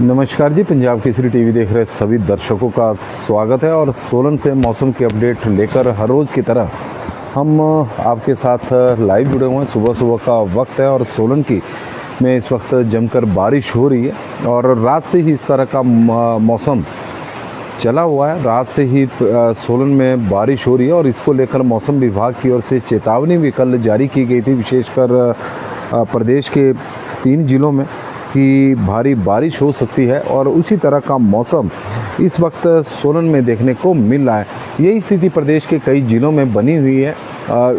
नमस्कार जी, पंजाब केसरी टीवी देख रहे सभी दर्शकों का स्वागत है। और सोलन से मौसम की अपडेट लेकर हर रोज़ की तरह हम आपके साथ लाइव जुड़े हुए हैं। सुबह सुबह का वक्त है और सोलन की में इस वक्त जमकर बारिश हो रही है और रात से ही इस तरह का मौसम चला हुआ है। रात से ही सोलन में बारिश हो रही है और इसको लेकर मौसम विभाग की ओर से चेतावनी भी कल जारी की गई थी, विशेषकर प्रदेश के 3 जिलों में कि भारी बारिश हो सकती है। और उसी तरह का मौसम इस वक्त सोलन में देखने को मिल रहा है। यही स्थिति प्रदेश के कई जिलों में बनी हुई है।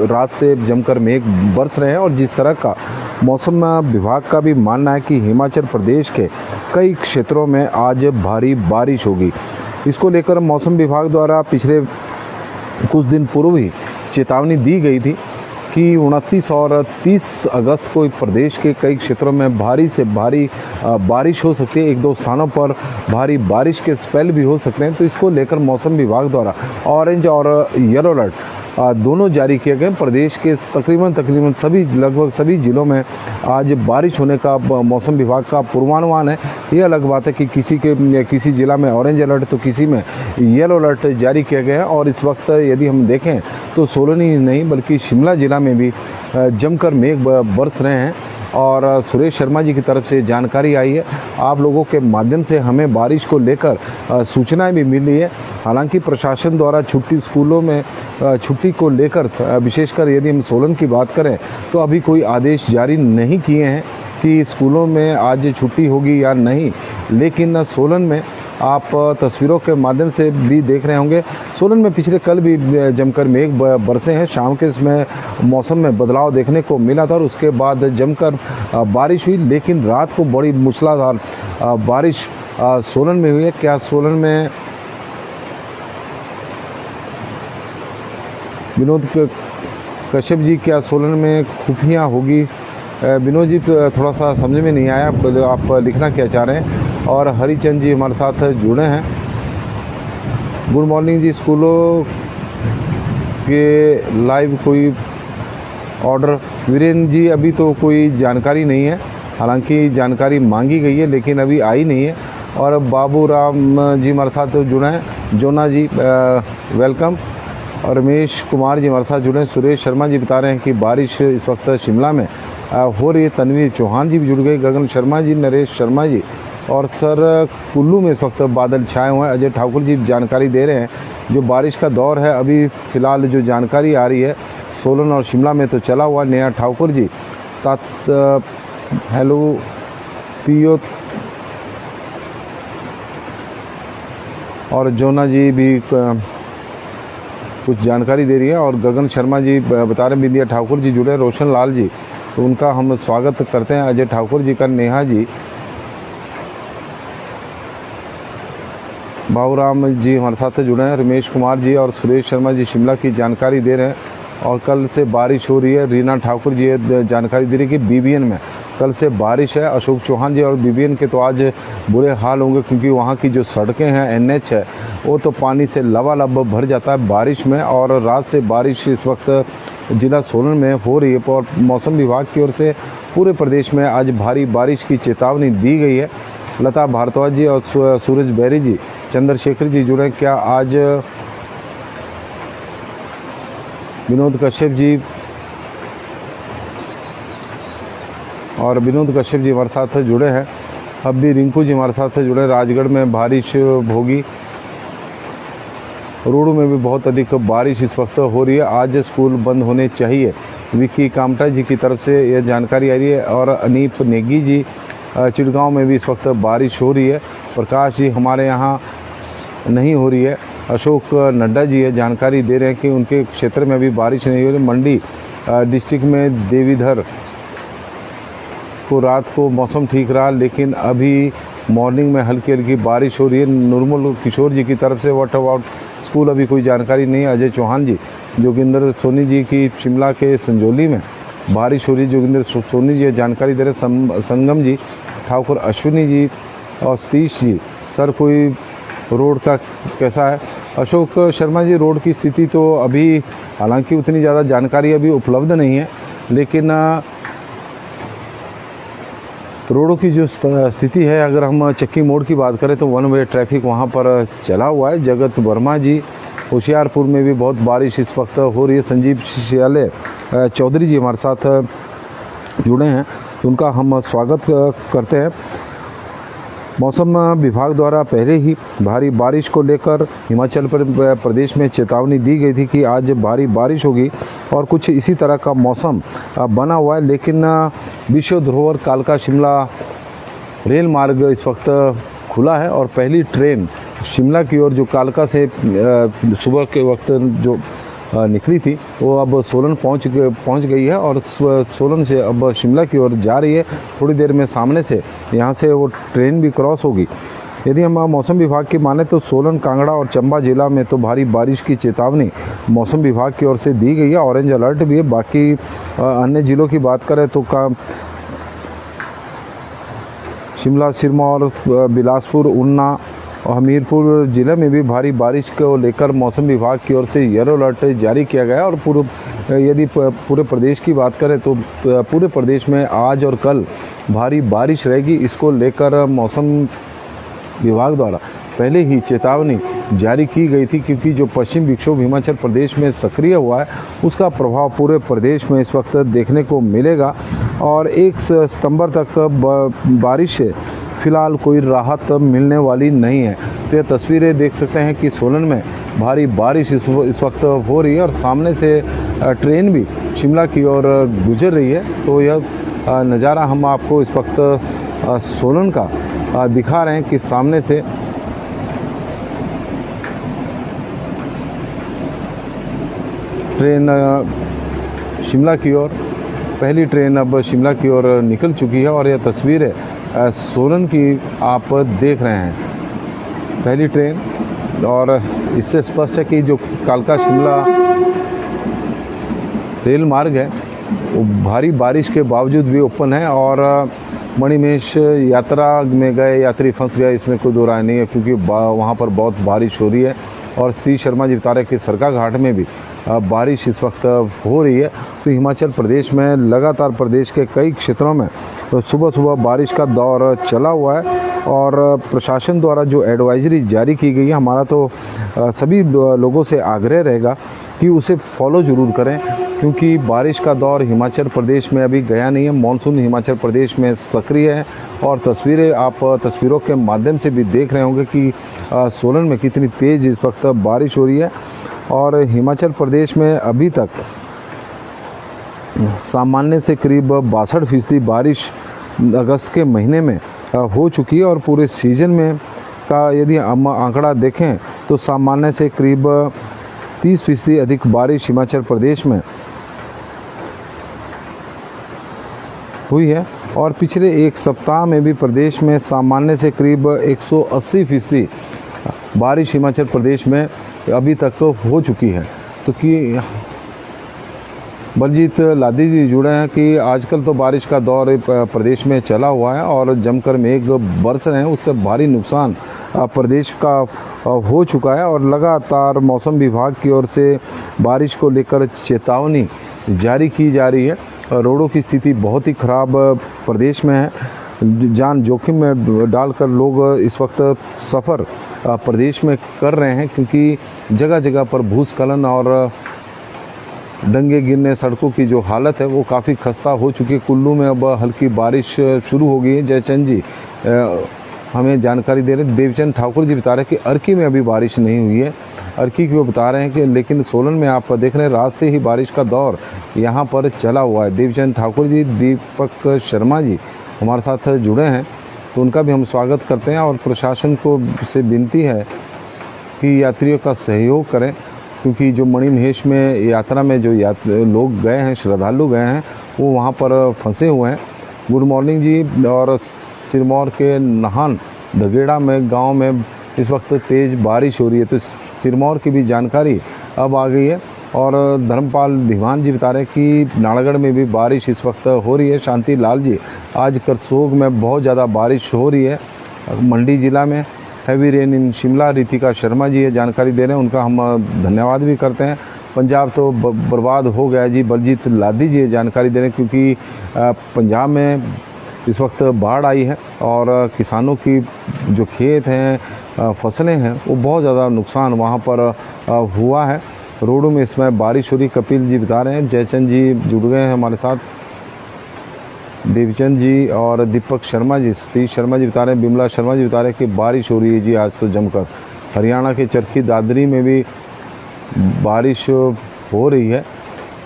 रात से जमकर मेघ बरस रहे हैं और जिस तरह का मौसम विभाग का भी मानना है कि हिमाचल प्रदेश के कई क्षेत्रों में आज भारी बारिश होगी। इसको लेकर मौसम विभाग द्वारा पिछले कुछ दिन पूर्व ही चेतावनी दी गई थी कि 29 और 30 अगस्त को प्रदेश के कई क्षेत्रों में भारी से भारी बारिश हो सकती है। 1-2 स्थानों पर भारी बारिश के स्पेल भी हो सकते हैं। तो इसको लेकर मौसम विभाग द्वारा ऑरेंज और येलो अलर्ट दोनों जारी किए गए। प्रदेश के तकरीबन सभी लगभग सभी जिलों में आज बारिश होने का मौसम विभाग का पूर्वानुमान है। ये अलग बात है कि किसी जिला में ऑरेंज अलर्ट तो किसी में येलो अलर्ट जारी किया गया है। और इस वक्त यदि हम देखें तो सोलन ही नहीं बल्कि शिमला जिला में भी जमकर मेघ बरस रहे हैं। और सुरेश शर्मा जी की तरफ से जानकारी आई है। आप लोगों के माध्यम से हमें बारिश को लेकर सूचनाएं भी मिल रही है। हालांकि प्रशासन द्वारा स्कूलों में छुट्टी को लेकर विशेषकर यदि हम सोलन की बात करें तो अभी कोई आदेश जारी नहीं किए हैं कि स्कूलों में आज छुट्टी होगी या नहीं। लेकिन सोलन में आप तस्वीरों के माध्यम से भी देख रहे होंगे, सोलन में पिछले कल भी जमकर मेघ बरसे हैं। शाम के इसमें मौसम में बदलाव देखने को मिला था और उसके बाद जमकर बारिश हुई। लेकिन रात को बड़ी मूसलाधार बारिश सोलन में हुई है। क्या सोलन में विनोद कश्यप जी, क्या सोलन में खुफिया होगी? विनोद जी, थोड़ा सा समझ में नहीं आया, आप लिखना क्या चाह रहे हैं? और हरिचंद जी हमारे साथ जुड़े हैं। गुड मॉर्निंग जी। स्कूलों के लाइव कोई ऑर्डर? वीरेंद्र जी, अभी तो कोई जानकारी नहीं है। हालांकि जानकारी मांगी गई है लेकिन अभी आई नहीं है। और बाबू राम जी हमारे साथ जुड़े हैं। जोना जी वेलकम। और रमेश कुमार जी हमारे साथ जुड़े हैं। सुरेश शर्मा जी बता रहे हैं कि बारिश इस वक्त शिमला में हो रही है। तनवीर चौहान जी भी जुड़ गए। गगन शर्मा जी, नरेश शर्मा जी। और सर कुल्लू में इस वक्त बादल छाए हुए हैं। अजय ठाकुर जी जानकारी दे रहे हैं जो बारिश का दौर है अभी फ़िलहाल जो जानकारी आ रही है सोलन और शिमला में तो चला हुआ। नेहा ठाकुर जी हेलो पियो। और जोना जी भी कुछ जानकारी दे रही है। और गगन शर्मा जी बता रहे हैं। बिंदिया ठाकुर जी जुड़े। रोशन लाल जी, तो उनका हम स्वागत करते हैं। अजय ठाकुर जी का। नेहा जी, बाबूराम जी हमारे साथ जुड़े हैं। रमेश कुमार जी और सुरेश शर्मा जी शिमला की जानकारी दे रहे हैं। और कल से बारिश हो रही है। रीना ठाकुर जी जानकारी दे रही है कि बीबीएन में कल से बारिश है। अशोक चौहान जी, और बीबीएन के तो आज बुरे हाल होंगे क्योंकि वहाँ की जो सड़कें हैं, एनएच है, वो तो पानी से लबालब भर जाता है बारिश में। और रात से बारिश इस वक्त जिला सोलन में हो रही है। और मौसम विभाग की ओर से पूरे प्रदेश में आज भारी बारिश की चेतावनी दी गई है। लता भारद्वाज जी और सूरज बैरी जी, चंद्रशेखर जी जुड़े। क्या आज विनोद कश्यप जी, और विनोद कश्यप जी हमारे साथ जुड़े हैं। अब भी रिंकू जी हमारे साथ जुड़े। राजगढ़ में बारिश होगी। रोडों में भी बहुत अधिक बारिश इस वक्त हो रही है। आज स्कूल बंद होने चाहिए, विक्की कामटा जी की तरफ से यह जानकारी आ रही है। और अनीप नेगी जी, चिड़गांव में भी इस वक्त बारिश हो रही है। प्रकाश जी, हमारे यहाँ नहीं हो रही है। अशोक नड्डा जी ये जानकारी दे रहे हैं कि उनके क्षेत्र में अभी बारिश नहीं हो रही। मंडी डिस्ट्रिक्ट में देवीधर को रात को मौसम ठीक रहा लेकिन अभी मॉर्निंग में हल्की हल्की बारिश हो रही है। निर्मल किशोर जी की तरफ से व्हाट अबाउट स्कूल, अभी कोई जानकारी नहीं है। अजय चौहान जी, जोगिंदर सोनी जी की शिमला के संजौली में बारिश हो रही है। जोगिंदर सोनी जी जानकारी दे रहे। संगम जी, ठाकुर अश्विनी जी और सतीश जी, सर कोई रोड का कैसा है? अशोक शर्मा जी, रोड की स्थिति तो अभी हालांकि उतनी ज़्यादा जानकारी अभी उपलब्ध नहीं है, लेकिन रोडों की जो स्थिति है, अगर हम चक्की मोड़ की बात करें तो वन वे ट्रैफिक वहाँ पर चला हुआ है। जगत वर्मा जी होशियारपुर में भी बहुत बारिश इस वक्त हो रही है। संजीव सियाले चौधरी जी हमारे साथ जुड़े हैं, तो उनका हम स्वागत करते हैं। मौसम विभाग द्वारा पहले ही भारी बारिश को लेकर हिमाचल प्रदेश में चेतावनी दी गई थी कि आज भारी बारिश होगी और कुछ इसी तरह का मौसम बना हुआ है। लेकिन विश्व धरोहर कालका शिमला रेल मार्ग इस वक्त खुला है और पहली ट्रेन शिमला की ओर जो कालका से सुबह के वक्त जो निकली थी वो अब सोलन पहुंच गई है और सोलन से अब शिमला की ओर जा रही है। थोड़ी देर में सामने से यहां से वो ट्रेन भी क्रॉस होगी। यदि हम मौसम विभाग की माने तो सोलन, कांगड़ा और चंबा जिला में तो भारी बारिश की चेतावनी मौसम विभाग की ओर से दी गई है। ऑरेंज अलर्ट भी है। बाकी अन्य जिलों की बात करें तो शिमला, सिरमौर, बिलासपुर, ऊना और हमीरपुर जिले में भी भारी बारिश को लेकर मौसम विभाग की ओर से येलो अलर्ट जारी किया गया है। और यदि पूरे प्रदेश की बात करें तो पूरे प्रदेश में आज और कल भारी बारिश रहेगी। इसको लेकर मौसम विभाग द्वारा पहले ही चेतावनी जारी की गई थी, क्योंकि जो पश्चिम विक्षोभ हिमाचल प्रदेश में सक्रिय हुआ है उसका प्रभाव पूरे प्रदेश में इस वक्त देखने को मिलेगा और 1 सितंबर तक बारिश से फिलहाल कोई राहत मिलने वाली नहीं है। तो ये तस्वीरें देख सकते हैं कि सोलन में भारी बारिश इस वक्त हो रही है और सामने से ट्रेन भी शिमला की ओर गुजर रही है। तो यह नज़ारा हम आपको इस वक्त सोलन का दिखा रहे हैं कि सामने से ट्रेन शिमला की ओर, पहली ट्रेन अब शिमला की ओर निकल चुकी है और यह तस्वीर है सोलन की आप देख रहे हैं, पहली ट्रेन। और इससे स्पष्ट है कि जो कालका शिमला रेल मार्ग है वो भारी बारिश के बावजूद भी ओपन है और मणिमहेश यात्रा में गए यात्री फंस गए, इसमें कोई दो राय नहीं है, क्योंकि वहाँ पर बहुत बारिश हो रही है। और श्री शर्मा जी बता रहे कि सरका घाट में भी बारिश इस वक्त हो रही है। तो हिमाचल प्रदेश में लगातार प्रदेश के कई क्षेत्रों में सुबह सुबह बारिश का दौर चला हुआ है और प्रशासन द्वारा जो एडवाइजरी जारी की गई है, हमारा तो सभी लोगों से आग्रह रहेगा कि उसे फॉलो ज़रूर करें, क्योंकि बारिश का दौर हिमाचल प्रदेश में अभी गया नहीं है। मानसून हिमाचल प्रदेश में सक्रिय है और तस्वीरें आप तस्वीरों के माध्यम से भी देख रहे होंगे कि सोलन में कितनी तेज़ इस वक्त बारिश हो रही है। और हिमाचल प्रदेश में अभी तक सामान्य से करीब 62% बारिश अगस्त के महीने में हो चुकी है और पूरे सीजन में का यदि हम आंकड़ा देखें तो सामान्य से करीब 30% अधिक बारिश हिमाचल प्रदेश में हुई है। और पिछले एक सप्ताह में भी प्रदेश में सामान्य से करीब 180% बारिश हिमाचल प्रदेश में अभी तक हो चुकी है। तो कि बलजीत लादी जी जुड़े हैं कि आजकल तो बारिश का दौर प्रदेश में चला हुआ है और जमकर मेघ बरस रहे हैं, उससे भारी नुकसान प्रदेश का हो चुका है और लगातार मौसम विभाग की ओर से बारिश को लेकर चेतावनी जारी की जा रही है। रोडों की स्थिति बहुत ही खराब प्रदेश में है, जान जोखिम में डालकर लोग इस वक्त सफ़र प्रदेश में कर रहे हैं, क्योंकि जगह जगह पर भूस्खलन और डंगे गिरने, सड़कों की जो हालत है वो काफ़ी खस्ता हो चुकी है। कुल्लू में अब हल्की बारिश शुरू हो गई है। जयचंद जी हमें जानकारी दे रहे हैं। देवचंद ठाकुर जी बता रहे हैं कि अर्की में अभी बारिश नहीं हुई है, अर्की की वो बता रहे हैं कि लेकिन सोलन में आप देख रहे हैं रात से ही बारिश का दौर यहाँ पर चला हुआ है। देवचंद ठाकुर जी, दीपक शर्मा जी हमारे साथ जुड़े हैं, तो उनका भी हम स्वागत करते हैं और प्रशासन को से विनती है कि यात्रियों का सहयोग करें, क्योंकि जो मणिमहेश में यात्रा में जो लोग गए हैं, श्रद्धालु गए हैं, वो वहाँ पर फंसे हुए हैं। गुड मॉर्निंग जी। और सिरमौर के नाहन दगेड़ा में गांव में इस वक्त तेज़ बारिश हो रही है, तो सिरमौर की भी जानकारी अब आ गई है। और धर्मपाल दीवान जी बता रहे हैं कि नालागढ़ में भी बारिश इस वक्त हो रही है। शांति लाल जी, आज करसोग में बहुत ज़्यादा बारिश हो रही है। मंडी जिला में हैवी रेन इन शिमला। रितिका शर्मा जी ये जानकारी दे रहे हैं, उनका हम धन्यवाद भी करते हैं। पंजाब तो बर्बाद हो गया जी, बलजीत लादी जी ये जानकारी दे रहे हैं, क्योंकि पंजाब में इस वक्त बाढ़ आई है और किसानों की जो खेत हैं, फसलें हैं, वो बहुत ज़्यादा नुकसान वहाँ पर हुआ है। रोडों में इसमें बारिश हो रही। कपिल जी बता रहे हैं, जयचंद जी जुड़ गए हैं हमारे साथ, देवचंद जी और दीपक शर्मा जी, सतीश शर्मा जी बता रहे हैं, बिमला शर्मा जी बता रहे हैं कि बारिश हो रही है जी आज तो जमकर। हरियाणा के चरखी दादरी में भी बारिश हो रही है।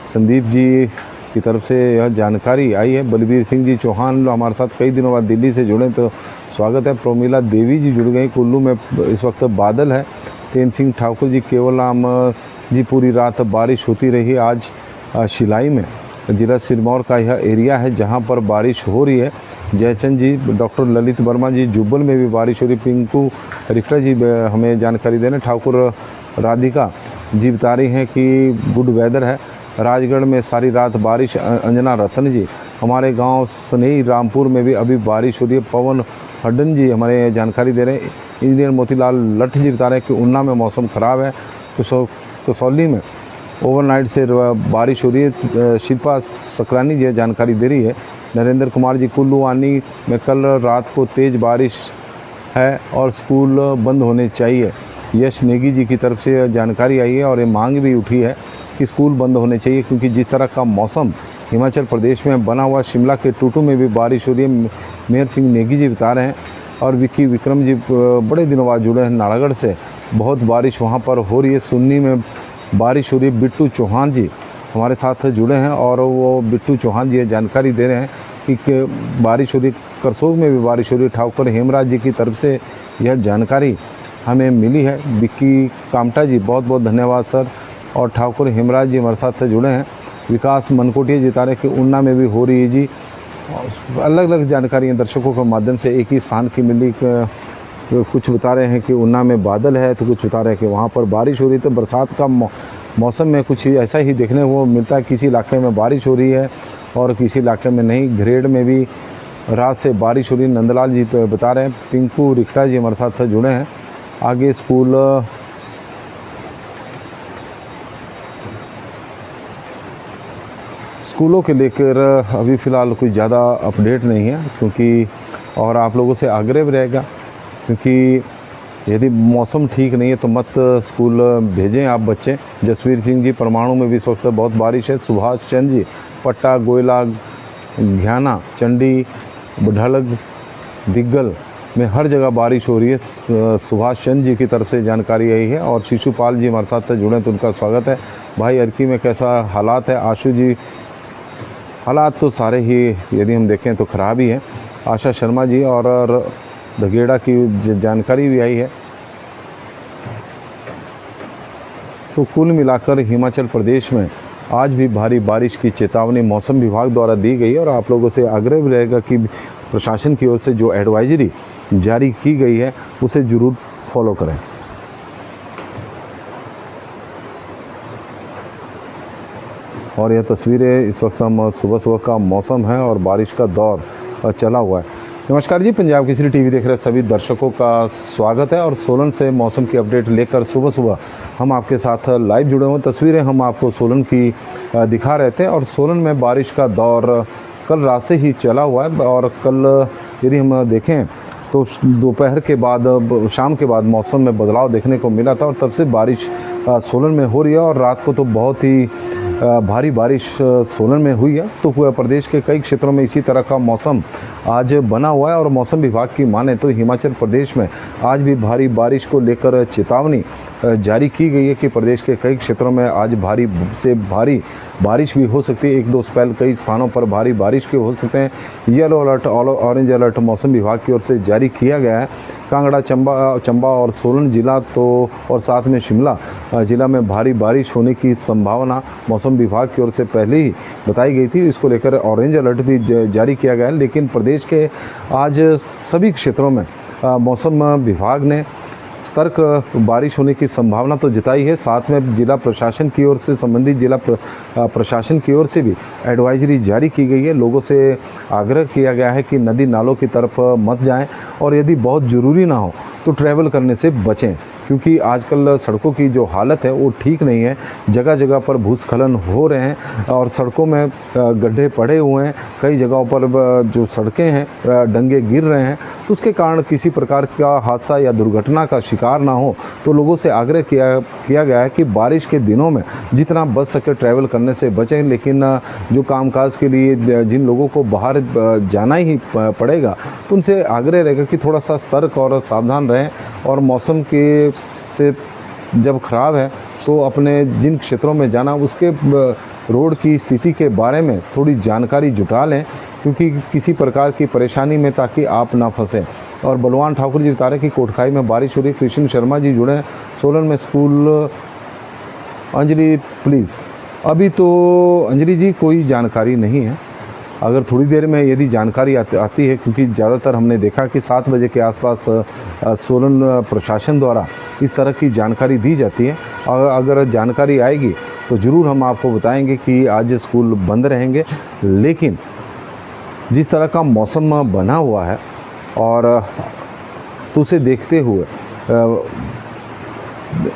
संदीप जी की तरफ से यह जानकारी आई है। बलबीर सिंह जी चौहान हमारे साथ कई दिनों बाद दिल्ली से जुड़े, तो स्वागत है। प्रोमिला देवी जी जुड़ गई। कुल्लू में इस वक्त बादल है। तेन सिंह ठाकुर जी, केवल राम जी पूरी रात बारिश होती रही। आज शिलाई में जिला सिरमौर का यह एरिया है जहां पर बारिश हो रही है। जयचंद जी, डॉक्टर ललित वर्मा जी, जुब्बल में भी बारिश हो रही। पिंकू रिक्टर जी हमें जानकारी दे रहे हैं। ठाकुर राधिका जी बता रही हैं कि गुड वेदर है। राजगढ़ में सारी रात बारिश। अंजना रतन जी, हमारे गांव सनई रामपुर में भी अभी बारिश हो रही है। पवन हड्डन जी हमारे जानकारी दे रहे हैं। इंजीनियर मोतीलाल लठ जी बता रहे हैं कि उन्ना में मौसम ख़राब है। कसौली में ओवरनाइट से बारिश हो रही है। शिल्पा सकरानी जी जानकारी दे रही है। नरेंद्र कुमार जी, कुल्लू आनी में कल रात को तेज़ बारिश है और स्कूल बंद होने चाहिए। यश नेगी जी की तरफ से जानकारी आई है और ये मांग भी उठी है कि स्कूल बंद होने चाहिए, क्योंकि जिस तरह का मौसम हिमाचल प्रदेश में बना हुआ। शिमला के टूटू में भी बारिश हो रही है। मेहर सिंह नेगी जी बता रहे हैं। और विक्की विक्रम जी बड़े दिनों बाद जुड़े हैं नालागढ़ से, बहुत बारिश वहाँ पर हो रही है। सुन्नी में बारिश हो रही है। बिट्टू चौहान जी हमारे साथ जुड़े हैं और वो बिट्टू चौहान जी जानकारी दे रहे हैं कि बारिश हो रही। करसोग में भी बारिश हो रही है। ठाकुर हेमराज जी की तरफ से यह जानकारी हमें मिली है। विक्की कामटा जी, बहुत बहुत धन्यवाद सर। और ठाकुर हेमराज जी हमारे साथ जुड़े हैं। विकास मनकोटिया जी बता रहे कि उन्ना में भी हो रही है जी। अलग अलग जानकारियाँ दर्शकों के माध्यम से एक ही स्थान की मिली। कुछ बता रहे हैं कि उन्ना में बादल है, तो कुछ बता रहे हैं कि वहाँ पर बारिश हो रही है। तो बरसात का मौसम में कुछ ऐसा ही देखने को मिलता है। किसी इलाके में बारिश हो रही है और किसी इलाके में नहीं। ग्रेड में भी रात से बारिश हो रही है। नंदलाल जी तो बता रहे हैं। पिंकू रिक्टा जी हमारे साथ जुड़े हैं। आगे स्कूलों के लेकर अभी फ़िलहाल कोई ज़्यादा अपडेट नहीं है, क्योंकि और आप लोगों से आग्रह भी रहेगा, क्योंकि यदि मौसम ठीक नहीं है तो मत स्कूल भेजें आप बच्चे। जसवीर सिंह जी, परमाणु में भी इस वक्त बहुत बारिश है। सुभाष चंद जी, पट्टा, गोयला, घ्याना, चंडी, ढलग, दिग्गल में हर जगह बारिश हो रही है। सुभाष चंद जी की तरफ से जानकारी आई है। और शिशुपाल जी हमारे साथ जुड़े तो उनका स्वागत है। भाई अर्की में कैसा हालात है? आशु जी, हालात तो सारे ही यदि हम देखें तो ख़राब ही है। आशा शर्मा जी और दगेड़ा की जानकारी भी आई है। तो कुल मिलाकर हिमाचल प्रदेश में आज भी भारी बारिश की चेतावनी मौसम विभाग द्वारा दी गई है। और आप लोगों से आग्रह भी रहेगा कि प्रशासन की ओर से जो एडवाइजरी जारी की गई है उसे ज़रूर फॉलो करें। और यह तस्वीरें इस वक्त हम सुबह सुबह का मौसम है और बारिश का दौर चला हुआ है। नमस्कार जी, पंजाब केसरी टीवी देख रहे सभी दर्शकों का स्वागत है। और सोलन से मौसम की अपडेट लेकर सुबह सुबह हम आपके साथ लाइव जुड़े हुए। तस्वीरें हम आपको सोलन की दिखा रहे थे। और सोलन में बारिश का दौर कल रात से ही चला हुआ है। और कल यदि हम देखें तो दोपहर के बाद, शाम के बाद मौसम में बदलाव देखने को मिला था और तब से बारिश सोलन में हो रही है। और रात को तो बहुत ही भारी बारिश सोलन में हुई है। तो प्रदेश के कई क्षेत्रों में इसी तरह का मौसम आज बना हुआ है। और मौसम विभाग की माने तो हिमाचल प्रदेश में आज भी भारी बारिश को लेकर चेतावनी जारी की गई है कि प्रदेश के कई क्षेत्रों में आज भारी से भारी बारिश भी हो सकती है। एक दो स्पेल कई स्थानों पर भारी बारिश के हो सकते हैं। येलो अलर्ट, ऑरेंज अलर्ट मौसम विभाग की ओर से जारी किया गया है। कांगड़ा, चंबा और सोलन जिला तो और साथ में शिमला जिला में भारी बारिश होने की संभावना मौसम विभाग की ओर से पहले ही बताई गई थी। इसको लेकर ऑरेंज अलर्ट भी जारी किया गया है। लेकिन प्रदेश के आज सभी क्षेत्रों में मौसम विभाग ने सतर्क बारिश होने की संभावना तो जताई है। साथ में जिला प्रशासन की ओर से, संबंधित जिला प्रशासन की ओर से भी एडवाइजरी जारी की गई है। लोगों से आग्रह किया गया है कि नदी नालों की तरफ मत जाएं और यदि बहुत ज़रूरी ना हो तो ट्रैवल करने से बचें, क्योंकि आजकल सड़कों की जो हालत है वो ठीक नहीं है। जगह जगह पर भूस्खलन हो रहे हैं और सड़कों में गड्ढे पड़े हुए हैं। कई जगहों पर जो सड़कें हैं डंगे गिर रहे हैं, तो उसके कारण किसी प्रकार का हादसा या दुर्घटना का शिकार ना हो, तो लोगों से आग्रह किया गया है कि बारिश के दिनों में जितना बच सके ट्रैवल करने से बचें। लेकिन जो कामकाज के लिए जिन लोगों को बाहर जाना ही पड़ेगा, तो उनसे आग्रह रहेगा कि थोड़ा सा सतर्क और सावधान रहें और मौसम के से जब खराब है तो अपने जिन क्षेत्रों में जाना उसके रोड की स्थिति के बारे में थोड़ी जानकारी जुटा लें, क्योंकि किसी प्रकार की परेशानी में ताकि आप ना फंसें। और बलवान ठाकुर जी बता रहे कि कोटखाई में बारिश हो रही। कृष्ण शर्मा जी जुड़े हैं सोलन में स्कूल। अंजलि प्लीज़, अभी तो अंजलि जी कोई जानकारी नहीं है, अगर थोड़ी देर में यदि जानकारी आती है, क्योंकि ज़्यादातर हमने देखा कि 7 बजे के आसपास सोलन प्रशासन द्वारा इस तरह की जानकारी दी जाती है। और अगर जानकारी आएगी तो ज़रूर हम आपको बताएंगे कि आज स्कूल बंद रहेंगे। लेकिन जिस तरह का मौसम बना हुआ है और तो उसे देखते हुए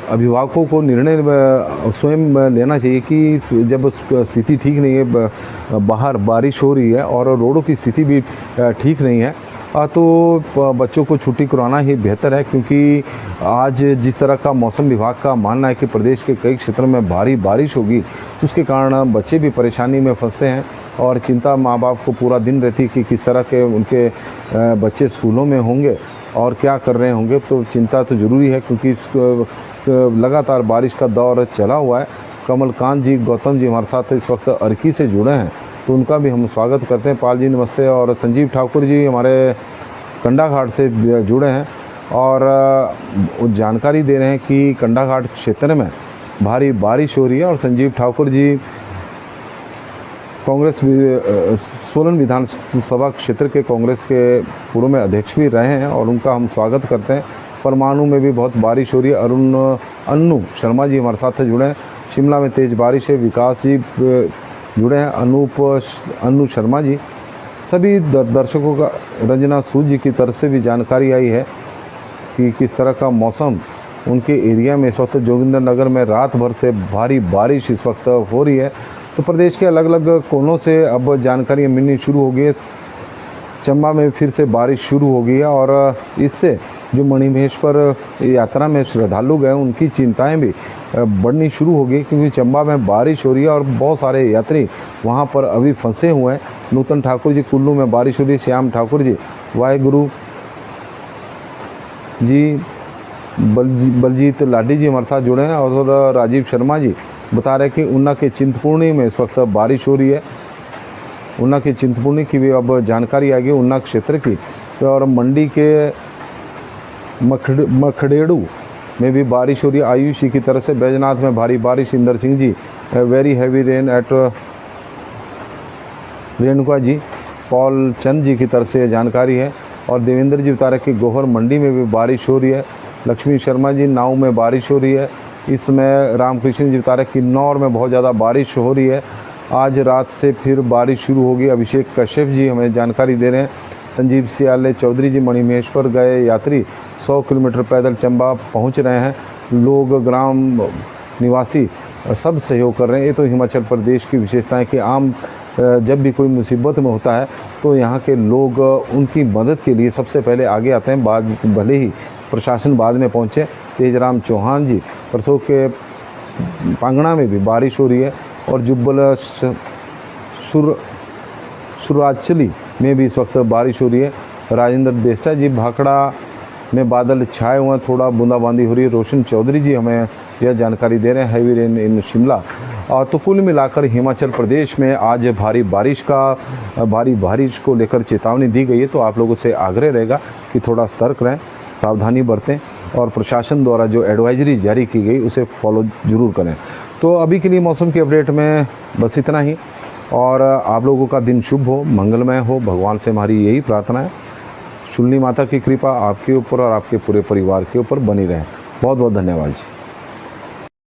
अभिभावकों को निर्णय स्वयं लेना चाहिए कि जब स्थिति ठीक नहीं है, बाहर बारिश हो रही है और रोडों की स्थिति भी ठीक नहीं है, तो बच्चों को छुट्टी कराना ही बेहतर है। क्योंकि आज जिस तरह का मौसम विभाग का मानना है कि प्रदेश के कई क्षेत्रों में भारी बारिश होगी, तो उसके कारण बच्चे भी परेशानी में फंसते हैं और चिंता माँ बाप को पूरा दिन रहती है कि किस तरह के उनके बच्चे स्कूलों में होंगे और क्या कर रहे होंगे। तो चिंता तो ज़रूरी है, क्योंकि लगातार बारिश का दौर चला हुआ है। कमलकांत जी, गौतम जी हमारे साथ इस वक्त अर्की से जुड़े हैं, तो उनका भी हम स्वागत करते हैं। पाल जी नमस्ते। और संजीव ठाकुर जी हमारे कंडाघाट से जुड़े हैं और जानकारी दे रहे हैं कि कंडाघाट क्षेत्र में भारी बारिश हो रही है। और संजीव ठाकुर जी कांग्रेस सोलन विधानसभा क्षेत्र के कांग्रेस के पूर्व में अध्यक्ष भी रहे हैं और उनका हम स्वागत करते हैं। परमाणु में भी बहुत बारिश हो रही है। अन्नू शर्मा जी हमारे साथ जुड़े हैं। शिमला में तेज बारिश है। विकास जी जुड़े हैं। अन्नू शर्मा जी। सभी दर्शकों का रंजना सूद जी की तरफ से भी जानकारी आई है कि किस तरह का मौसम उनके एरिया में इस वक्त जोगिंदर नगर में रात भर से भारी बारिश इस वक्त हो रही है। तो प्रदेश के अलग अलग कोनों से अब जानकारियाँ मिलनी शुरू हो गई है। चंबा में फिर से बारिश शुरू हो गई है और इससे जो मणिमहेश्वर यात्रा में श्रद्धालु गए उनकी चिंताएं भी बढ़नी शुरू हो गई, क्योंकि चंबा में बारिश हो रही है और बहुत सारे यात्री वहां पर अभी फंसे हुए हैं। नूतन ठाकुर जी कुल्लू में बारिश हो रही है। श्याम ठाकुर जी, वाहेगुरु जी, बलजीत लाडी जी हमारे साथ जुड़े हैं और राजीव शर्मा जी बता रहे कि ऊना के चिंतपूर्णी में इस वक्त बारिश हो रही है। ऊना के चिंतपूर्णी की भी अब जानकारी आ गई, ऊना क्षेत्र की। और मंडी के मखडेड़ू में भी बारिश हो रही है। आयुषी की तरफ से बैजनाथ में भारी बारिश। Inder Singh ji, very heavy rain at Renuka ji. Paul Chand ji की तरफ से जानकारी है। और देवेंद्र जी बता रहे कि गोहर मंडी में भी बारिश हो रही है। लक्ष्मी शर्मा जी, नाव में बारिश हो रही है। इसमें रामकृष्ण जी बता रहे कि किन्नौर में बहुत ज़्यादा बारिश हो रही है। आज रात से फिर बारिश शुरू होगी। अभिषेक कश्यप जी हमें जानकारी दे रहे हैं। संजीव सियाले चौधरी जी, मणिमहेश्वर गए यात्री 100 किलोमीटर पैदल चंबा पहुंच रहे हैं। लोग, ग्राम निवासी सब सहयोग कर रहे हैं। ये तो हिमाचल प्रदेश की विशेषता है कि आम जब भी कोई मुसीबत में होता है तो यहाँ के लोग उनकी मदद के लिए सबसे पहले आगे आते हैं, बाद भले ही प्रशासन बाद में पहुँचे। तेजराम चौहान जी, परसों के पांगणा में भी बारिश हो रही है और जुब्बल सुराचली में भी इस वक्त बारिश हो रही है। राजेंद्र देस्टा जी, भाखड़ा में बादल छाए हुए हैं, थोड़ा बूंदाबांदी हो रही है। रोशन चौधरी जी हमें यह जानकारी दे रहे हैं, हैवी रेन इन शिमला। तो कुल मिलाकर हिमाचल प्रदेश में आज भारी बारिश को लेकर चेतावनी दी गई है। तो आप लोगों से आग्रह रहेगा कि थोड़ा सतर्क रहें, सावधानी बरतें और प्रशासन द्वारा जो एडवाइजरी जारी की गई उसे फॉलो जरूर करें। तो अभी के लिए मौसम की अपडेट में बस इतना ही और आप लोगों का दिन शुभ हो, मंगलमय हो, भगवान से हमारी यही प्रार्थना है। शूलिनी माता की कृपा आपके ऊपर और आपके पूरे परिवार के ऊपर बनी रहे। बहुत बहुत धन्यवाद जी।